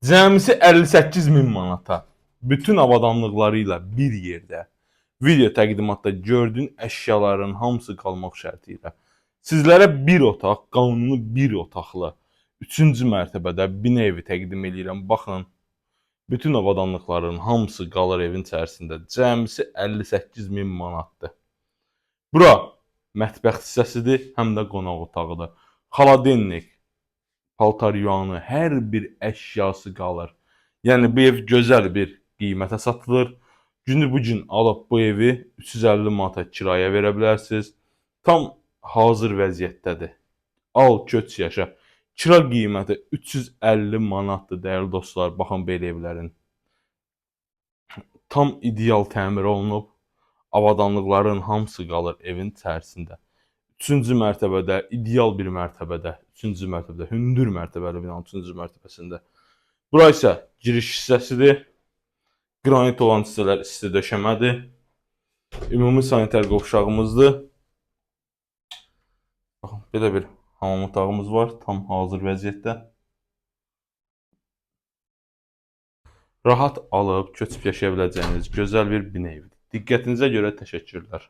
Cəmisi 58 min manata bütün avadanlıqları ilə bir yerdə video təqdimatda gördüyün əşyaların hamısı qalmaq şərti ilə sizlərə bir otaq, qanuni bir otaqlı 3-cü mərtəbədə bina evi təqdim edirəm. Baxın, bütün avadanlıqların hamısı qalır evin içərisində. Cəmisi 58 min manatdır. Bura mətbəx hissəsidir, həm də qonaq otağıdır. Xaladenlik, paltar yuanı, hər bir əşyası qalır. Yəni bu ev gözəl bir qiymətə satılır. Günü bu gün alıb bu evi 350 manata kirayə verə bilərsiniz. Tam hazır vəziyyətdədir. Al, köç yaşa. Kira qiyməti 350 manatdır dəyərli dostlar. Baxın belə evlərin. Tam ideal təmir olunub. Avadanlıqların hamısı qalır evin içərisində. 3-cü mərtəbədə, ideal bir mərtəbədə, 3-cü mərtəbədə, hündür mərtəbəli binanın 3-cü mərtəbəsində. Bura isə giriş hissəsidir. Qranit olan hissələr isti döşəmədir. Ümumi sanitar qovşağımızdır. Baxın, belə bir hamam otağımız var, tam hazır vəziyyətdə. Rahat alıb, köçüb yaşaya biləcəyiniz gözəl bir bina evidir. Diqqətinizə görə təşəkkürlər.